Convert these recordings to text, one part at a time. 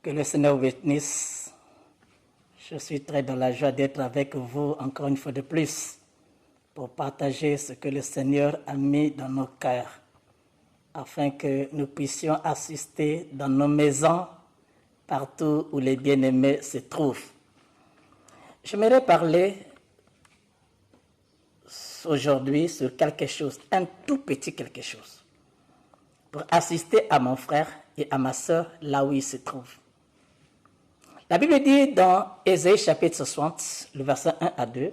Que le Seigneur vous bénisse. Je suis très dans la joie d'être avec vous encore une fois de plus pour partager ce que le Seigneur a mis dans nos cœurs afin que nous puissions assister dans nos maisons partout où les bien-aimés se trouvent. J'aimerais parler aujourd'hui sur quelque chose, un tout petit quelque chose, pour assister à mon frère et à ma sœur là où ils se trouvent. La Bible dit dans Ésaïe chapitre 60, le verset 1 à 2,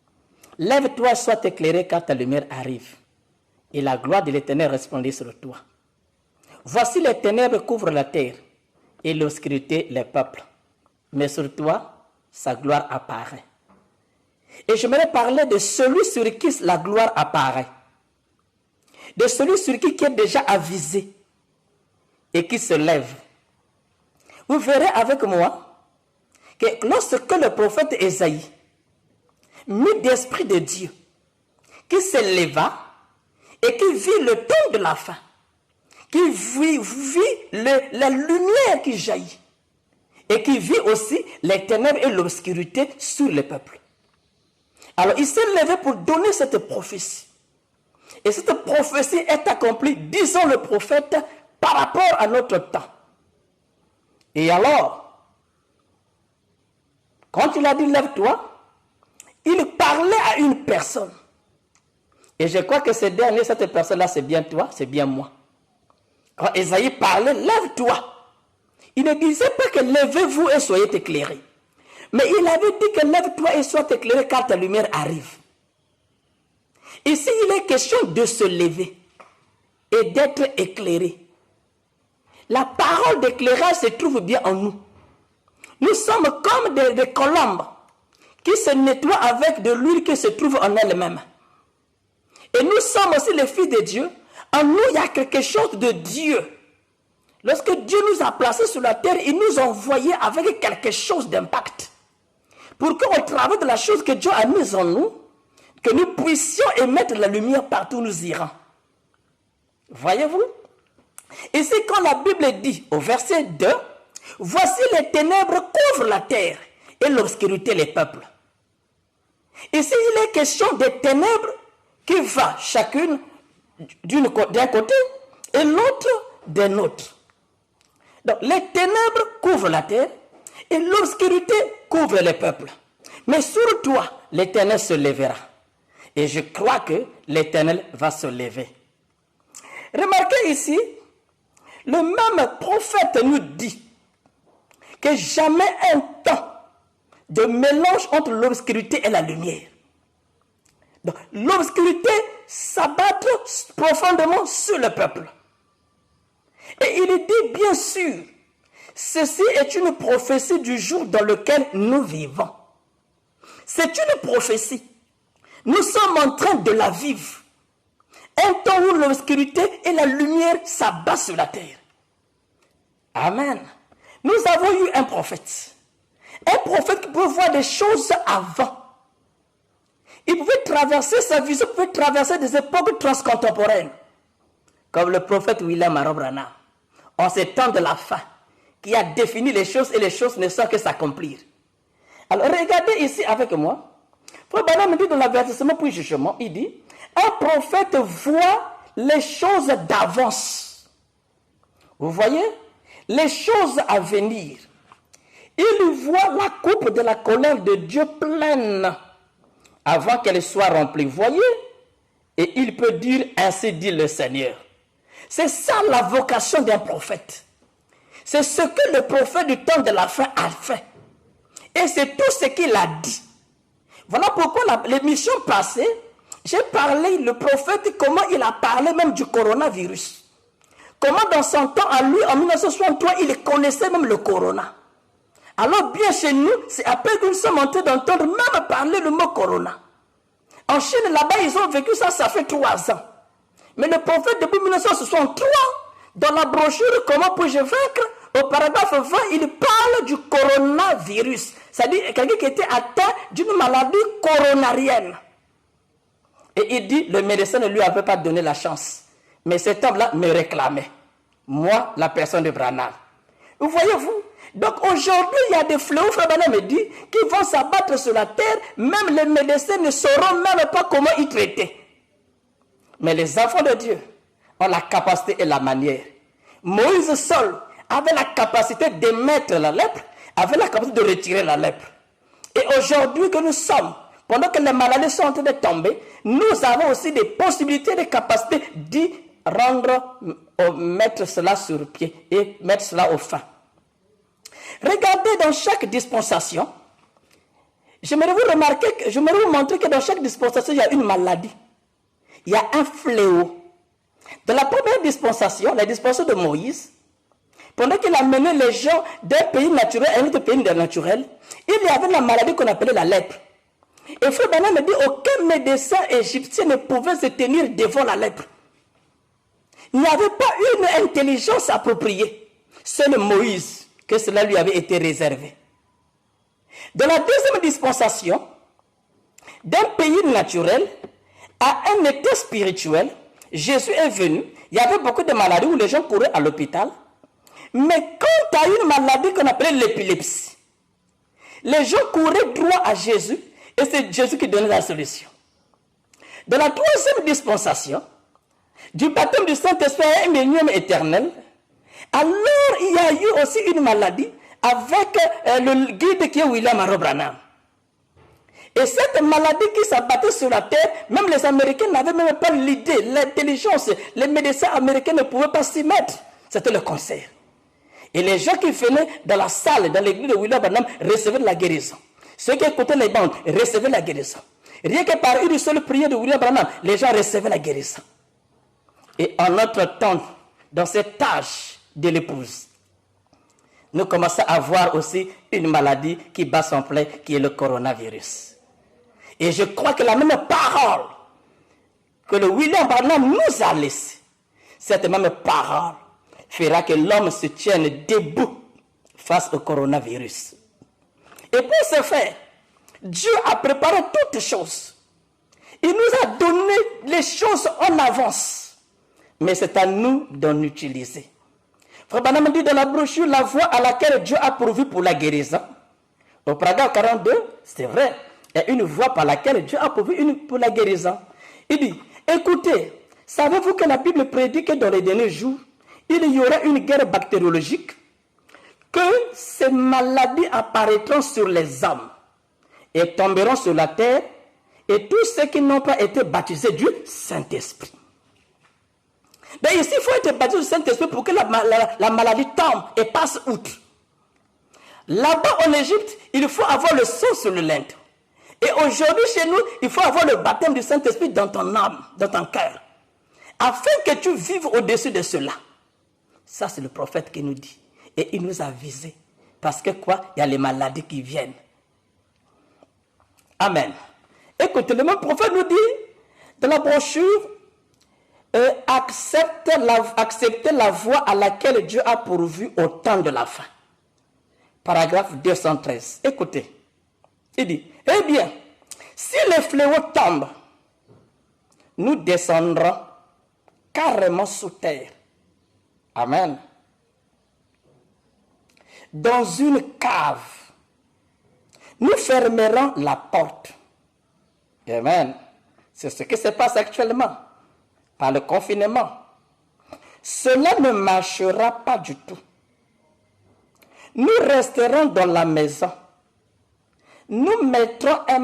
« Lève-toi, sois éclairé car ta lumière arrive, et la gloire de l'Éternel resplendit sur toi. Voici les ténèbres couvrent la terre, et l'obscurité les peuples. Mais sur toi, sa gloire apparaît. » Et j'aimerais parler de celui sur qui la gloire apparaît, de celui sur qui est déjà avisé et qui se lève. Vous verrez avec moi que lorsque le prophète Ésaïe, mis d'esprit de Dieu, qui se leva et qui vit le temps de la fin, qui vit la lumière qui jaillit, et qui vit aussi les ténèbres et l'obscurité sur le peuple. Alors il s'est levé pour donner cette prophétie. Et cette prophétie est accomplie, disons le prophète, par rapport à notre temps. Et alors, quand il a dit « lève-toi », il parlait à une personne. Et je crois que cette personne-là, c'est bien toi, c'est bien moi. Quand Ésaïe parlait « lève-toi », il ne disait pas que « levez-vous et soyez éclairés ». Mais il avait dit que « lève-toi et sois éclairé car ta lumière arrive ». Ici, il est question de se lever et d'être éclairé. La parole d'éclairage se trouve bien en nous. Nous sommes comme des colombes qui se nettoient avec de l'huile qui se trouve en elles-mêmes. Et nous sommes aussi les fils de Dieu. En nous, il y a quelque chose de Dieu. Lorsque Dieu nous a placés sur la terre, il nous a envoyés avec quelque chose d'impact. Pour qu'au travers de la chose que Dieu a mise en nous, que nous puissions émettre la lumière partout où nous irons. Voyez-vous? Ici, quand la Bible dit au verset 2, « Voici les ténèbres couvrent la terre et l'obscurité les peuples. » Ici, il est question des ténèbres qui va chacune d'un côté et l'autre d'un autre. Donc, les ténèbres couvrent la terre et l'obscurité couvre les peuples. Mais sur toi, l'Éternel se lèvera. Et je crois que l'Éternel va se lever. Remarquez ici, le même prophète nous dit que jamais un temps de mélange entre l'obscurité et la lumière. Donc, l'obscurité s'abat profondément sur le peuple. Et il dit bien sûr, ceci est une prophétie du jour dans lequel nous vivons. C'est une prophétie. Nous sommes en train de la vivre. Un temps où l'obscurité et la lumière s'abattent sur la terre. Amen. Nous avons eu un prophète. Un prophète qui pouvait voir des choses avant. Il pouvait traverser sa vision, il pouvait traverser des époques transcontemporaines. Comme le prophète William Aaron Branham. En ces temps de la fin, qui a défini les choses et les choses ne sont que s'accomplir. Alors regardez ici avec moi. Frère Branham dit dans l'avertissement puis jugement, il dit, un prophète voit les choses d'avance. Vous voyez? Les choses à venir. Il voit la coupe de la colère de Dieu pleine avant qu'elle soit remplie. Vous voyez? Et il peut dire, ainsi dit le Seigneur. C'est ça la vocation d'un prophète. C'est ce que le prophète du temps de la fin a fait. Et c'est tout ce qu'il a dit. Voilà pourquoi l'émission passée, j'ai parlé, le prophète, comment il a parlé même du coronavirus. Comment dans son temps, à lui, en 1963, il connaissait même le corona. Alors bien chez nous, c'est après que nous sommes en train d'entendre même parler le mot corona. En Chine, là-bas, ils ont vécu ça, ça fait 3 ans. Mais le prophète, depuis 1963, dans la brochure « Comment puis-je vaincre ?», au paragraphe 20, il parle du coronavirus. C'est-à-dire quelqu'un qui était atteint d'une maladie coronarienne. Et il dit, le médecin ne lui avait pas donné la chance. Mais cet homme-là me réclamait. Moi, la personne de Branham. Voyez-vous? Donc aujourd'hui, il y a des fléaux, Frère Branham me dit, qui vont s'abattre sur la terre. Même les médecins ne sauront même pas comment y traiter. Mais les enfants de Dieu ont la capacité et la manière. Moïse seul avait la capacité d'émettre la lèpre, avait la capacité de retirer la lèpre. Et aujourd'hui que nous sommes, pendant que les maladies sont en train de tomber, nous avons aussi des possibilités, des capacités d'y rendre, mettre cela sur pied et mettre cela au fin. Regardez dans chaque dispensation, j'aimerais vous montrer que dans chaque dispensation, il y a une maladie. Il y a un fléau. Dans la première dispensation, la dispensation de Moïse, pendant qu'il a mené les gens d'un pays naturel à un autre pays naturel, il y avait la maladie qu'on appelait la lèpre. Et Frère Branham me dit, aucun médecin égyptien ne pouvait se tenir devant la lèpre. Il n'y avait pas une intelligence appropriée. Seul Moïse, que cela lui avait été réservé. Dans la deuxième dispensation, d'un pays naturel à un état spirituel, Jésus est venu. Il y avait beaucoup de maladies où les gens couraient à l'hôpital. Mais quand il y a une maladie qu'on appelait l'épilepsie, les gens couraient droit à Jésus et c'est Jésus qui donnait la solution. Dans la troisième dispensation, du baptême du Saint-Esprit à un millénium éternel, alors il y a eu aussi une maladie avec le guide qui est William Arrow Branham. Et cette maladie qui s'abattait sur la terre, même les Américains n'avaient même pas l'idée, l'intelligence. Les médecins américains ne pouvaient pas s'y mettre. C'était le cancer. Et les gens qui venaient dans la salle, dans l'église de William Branham, recevaient de la guérison. Ceux qui écoutaient les bandes recevaient la guérison. Rien que par une seule prière de William Branham, les gens recevaient la guérison. Et en notre temps, dans cet âge de l'épouse, nous commençons à voir aussi une maladie qui bat son plein, qui est le coronavirus. Et je crois que la même parole que le William Branham nous a laissée, cette même parole fera que l'homme se tienne debout face au coronavirus. Et pour ce faire, Dieu a préparé toutes choses. Il nous a donné les choses en avance. Mais c'est à nous d'en utiliser. Frère Branham dit dans la brochure la voie à laquelle Dieu a pourvu pour la guérison. Au paragraphe 42, c'est vrai. Il y a une voie par laquelle Dieu a pourvu pour la guérison. Il dit, écoutez, savez-vous que la Bible prédit que dans les derniers jours, il y aura une guerre bactériologique, que ces maladies apparaîtront sur les hommes et tomberont sur la terre, et tous ceux qui n'ont pas été baptisés du Saint-Esprit. Mais ici, il faut être baptisé du Saint-Esprit pour que la maladie tombe et passe outre. Là-bas en Égypte, il faut avoir le sang sur le linteau. Et aujourd'hui, chez nous, il faut avoir le baptême du Saint-Esprit dans ton âme, dans ton cœur. Afin que tu vives au-dessus de cela. Ça, c'est le prophète qui nous dit. Et il nous a visés. Parce que quoi? Il y a les maladies qui viennent. Amen. Écoutez, le même prophète nous dit, dans la brochure, acceptez la voie à laquelle Dieu a pourvu au temps de la fin. Paragraphe 213. Écoutez. Il dit, eh bien, si les fléaux tombent, nous descendrons carrément sous terre. Amen. Dans une cave, nous fermerons la porte. Amen. C'est ce qui se passe actuellement, par le confinement. Cela ne marchera pas du tout. Nous resterons dans la maison. Nous mettrons un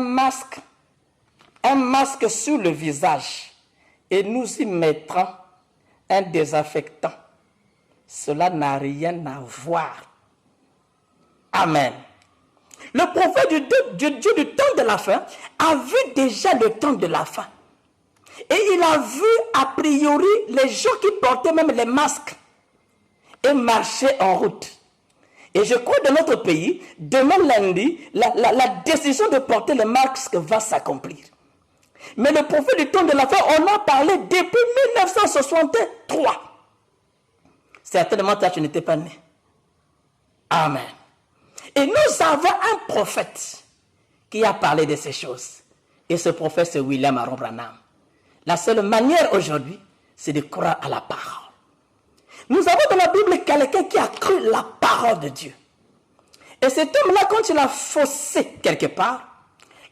masque sur le visage et nous y mettrons un désinfectant. Cela n'a rien à voir. Amen. Le prophète du Dieu du temps de la fin a vu déjà le temps de la fin. Et il a vu a priori les gens qui portaient même les masques et marchaient en route. Et je crois que dans notre pays, demain lundi, la décision de porter le masque va s'accomplir. Mais le prophète du temps de la fin, on a parlé depuis 1963. Certainement, toi, tu n'étais pas né. Amen. Et nous avons un prophète qui a parlé de ces choses. Et ce prophète, c'est William Arrow Branham. La seule manière aujourd'hui, c'est de croire à la parole. Nous avons dans la Bible quelqu'un qui a cru la parole de Dieu. Et cet homme-là, quand il a faussé quelque part,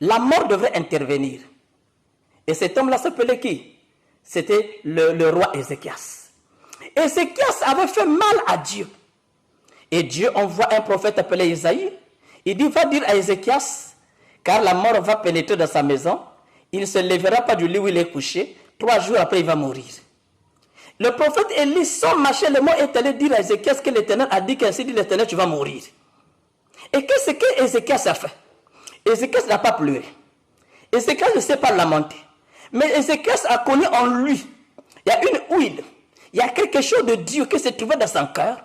la mort devrait intervenir. Et cet homme-là s'appelait qui? C'était le roi Ézéchias. Ézéchias avait fait mal à Dieu. Et Dieu envoie un prophète appelé Isaïe. Il dit, va dire à Ézéchias, car la mort va pénétrer dans sa maison. Il ne se lèvera pas du lit où il est couché. 3 jours après, il va mourir. Le prophète Élie, sans mâcher le mot, est allé dire à Ézéchias que l'Éternel a dit qu'ainsi dit l'Éternel, tu vas mourir. Et qu'est-ce que Ézéchias a fait? Ézéchias n'a pas pleuré. Ézéchias ne s'est pas lamenté. Mais Ézéchias a connu en lui, il y a une huile, il y a quelque chose de Dieu qui s'est trouvé dans son cœur.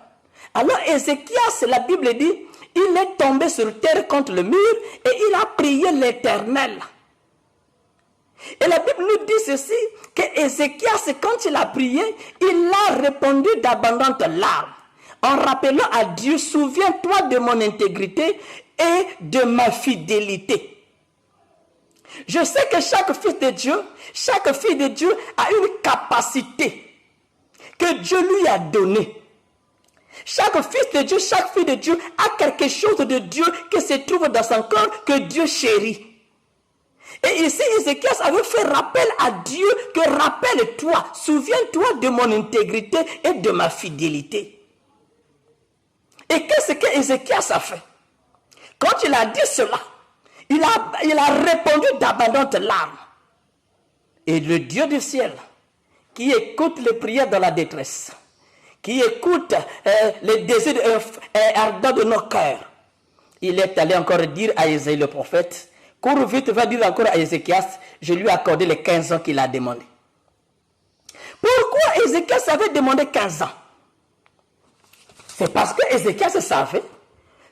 Alors Ézéchias, la Bible dit, il est tombé sur terre contre le mur et il a prié l'Éternel. Et la Bible nous dit ceci, que Ézéchias, quand il a prié, il a répondu d'abondantes larmes, en rappelant à Dieu, souviens-toi de mon intégrité et de ma fidélité. Je sais que chaque fils de Dieu, chaque fille de Dieu a une capacité que Dieu lui a donnée. Chaque fils de Dieu, chaque fille de Dieu a quelque chose de Dieu qui se trouve dans son cœur que Dieu chérit. Et ici, Ézéchias avait fait rappel à Dieu que rappelle-toi, souviens-toi de mon intégrité et de ma fidélité. Et qu'est-ce que Ézéchias a fait? Quand il a dit cela, il a répondu d'abondantes larmes. Et le Dieu du ciel, qui écoute les prières dans la détresse, qui écoute les désirs ardents de nos cœurs, il est allé encore dire à Isaïe le prophète, cours vite, va dire encore à Ézéchias, je lui ai accordé les 15 ans qu'il a demandé. Pourquoi Ézéchias avait demandé 15 ans? C'est parce que Ézéchias savait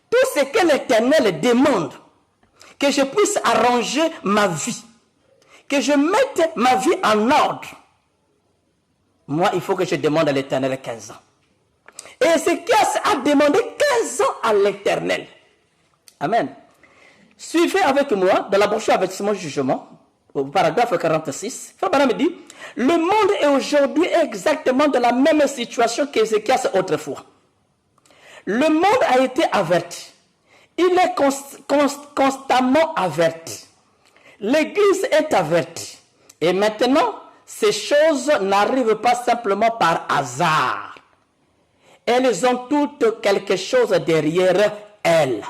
tout ce que l'Éternel demande, que je puisse arranger ma vie, que je mette ma vie en ordre. Moi, il faut que je demande à l'Éternel 15 ans. Et Ézéchias a demandé 15 ans à l'Éternel. Amen. Suivez avec moi dans la brochure avertissement jugement, au paragraphe 46. Frère Branham dit, le monde est aujourd'hui exactement dans la même situation qu'Ézéchias autrefois. Le monde a été averti. Il est constamment averti. L'Église est avertie. Et maintenant, ces choses n'arrivent pas simplement par hasard. Elles ont toutes quelque chose derrière elles.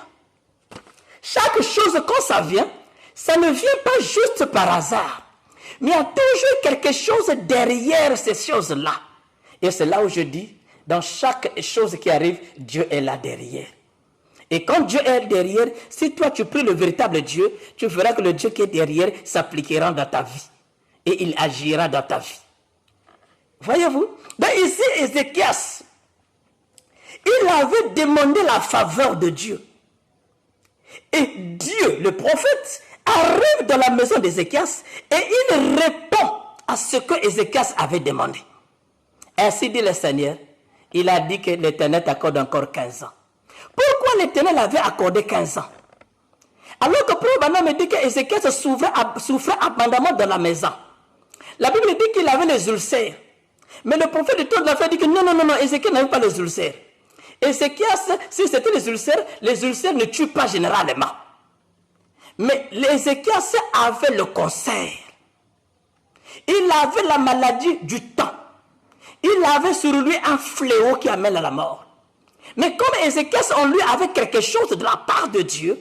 Chaque chose, quand ça vient, ça ne vient pas juste par hasard. Mais il y a toujours quelque chose derrière ces choses-là. Et c'est là où je dis, dans chaque chose qui arrive, Dieu est là derrière. Et quand Dieu est derrière, si toi tu pries le véritable Dieu, tu verras que le Dieu qui est derrière s'appliquera dans ta vie. Et il agira dans ta vie. Voyez-vous? Donc ici, Ézéchias, il avait demandé la faveur de Dieu. Et Dieu, le prophète, arrive dans la maison d'Ézéchias et il répond à ce que Ézéchias avait demandé. Ainsi dit le Seigneur, il a dit que l'Éternel t'accorde encore 15 ans. Pourquoi l'Éternel avait accordé 15 ans? Alors que Probana me dit qu'Ézéchias souffrait abondamment dans la maison. La Bible dit qu'il avait les ulcères. Mais le prophète du temps de la fin dit que non, Ézéchias n'avait pas les ulcères. Ézéchias, si c'était les ulcères ne tuent pas généralement. Mais Ézéchias avait le cancer. Il avait la maladie du temps. Il avait sur lui un fléau qui amène à la mort. Mais comme Ézéchias, on lui avait quelque chose de la part de Dieu,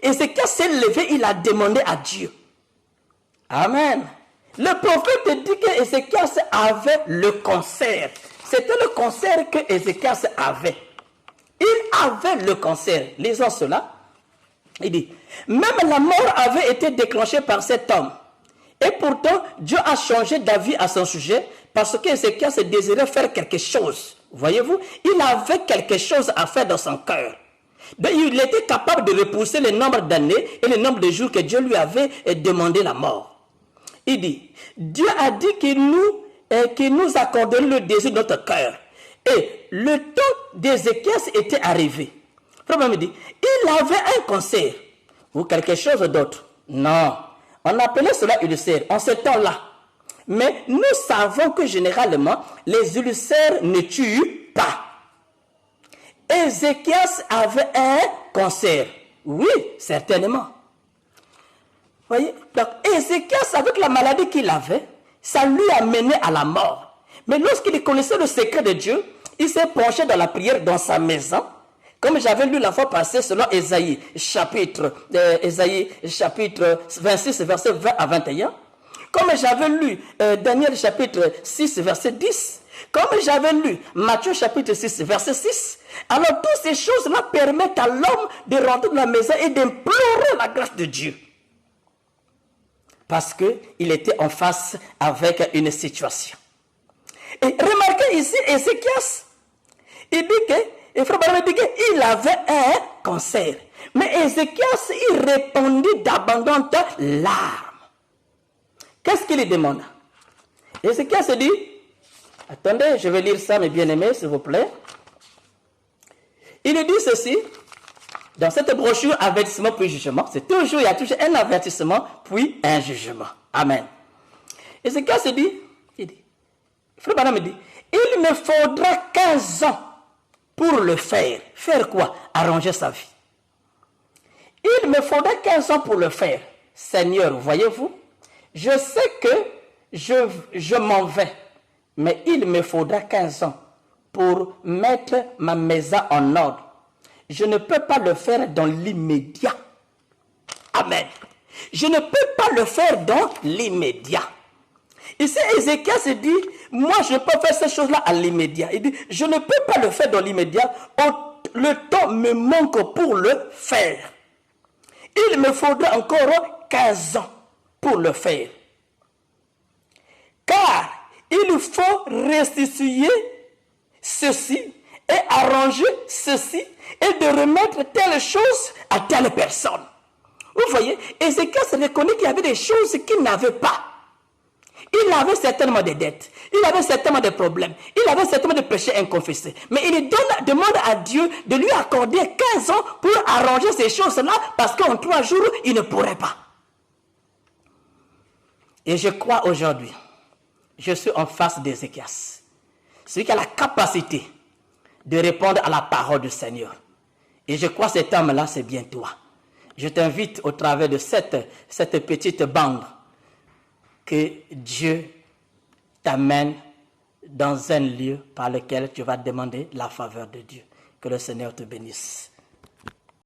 Ézéchias s'est levé, il a demandé à Dieu. Amen. Le prophète dit que Ézéchias avait le cancer. C'était le cancer que Ézéchias avait. Il avait le cancer. Lisons cela. Il dit, même la mort avait été déclenchée par cet homme. Et pourtant, Dieu a changé d'avis à son sujet parce qu'Ézéchias désirait faire quelque chose. Voyez-vous, il avait quelque chose à faire dans son cœur. Donc, il était capable de repousser le nombre d'années et le nombre de jours que Dieu lui avait demandé la mort. Il dit, Dieu a dit qu'il nous accorderait le désir de notre cœur. Et le temps d'Ézéchias était arrivé. Le problème dit, il avait un cancer ou quelque chose d'autre. Non, on appelait cela ulcère en ce temps-là. Mais nous savons que généralement, les ulcères ne tuent pas. Ézéchias avait un cancer. Oui, certainement. Voyez? Donc, Ézéchias, avec la maladie qu'il avait, ça lui a mené à la mort. Mais lorsqu'il connaissait le secret de Dieu, il s'est penché dans la prière dans sa maison. Comme j'avais lu la fois passée selon Ésaïe chapitre 26, verset 20 à 21. Comme j'avais lu Daniel chapitre 6, verset 10. Comme j'avais lu Matthieu chapitre 6, verset 6. Alors toutes ces choses-là permettent à l'homme de rentrer dans la maison et d'implorer la grâce de Dieu. Parce qu'il était en face avec une situation. Et remarquez ici, Ézéchias, il dit que, frère Branham dit qu'il avait un cancer. Mais Ézéchias, il répondit d'abondantes larmes. Qu'est-ce qu'il lui demande? Ézéchias dit, attendez, je vais lire ça, mes bien-aimés, s'il vous plaît. Il lui dit ceci, dans cette brochure, avertissement puis jugement, c'est toujours, il y a toujours un avertissement puis un jugement. Amen. Ézéchias dit, frère Branham dit, il me faudra 15 ans pour le faire. Faire quoi? Arranger sa vie. Il me faudra 15 ans pour le faire. Seigneur, voyez-vous, je sais que je m'en vais, mais il me faudra 15 ans pour mettre ma maison en ordre. Je ne peux pas le faire dans l'immédiat. Amen. Je ne peux pas le faire dans l'immédiat. Ici, Ézéchias dit, moi je peux faire ces choses-là à l'immédiat. Il dit, je ne peux pas le faire dans l'immédiat. Le temps me manque pour le faire. Il me faudra encore 15 ans pour le faire. Car il faut restituer ceci et arranger ceci et de remettre telle chose à telle personne. Vous voyez, Ézéchias reconnaît qu'il y avait des choses qu'il n'avait pas. Il avait certainement des dettes, il avait certainement des problèmes, il avait certainement des péchés inconfessés. Mais il demande à Dieu de lui accorder 15 ans pour arranger ces choses-là parce qu'en 3 jours, il ne pourrait pas. Et je crois aujourd'hui, je suis en face d'Ézéchias, celui qui a la capacité de répondre à la parole du Seigneur. Et je crois que cet homme-là, c'est bien toi. Je t'invite au travers de cette petite bande que Dieu t'amène dans un lieu par lequel tu vas demander la faveur de Dieu. Que le Seigneur te bénisse.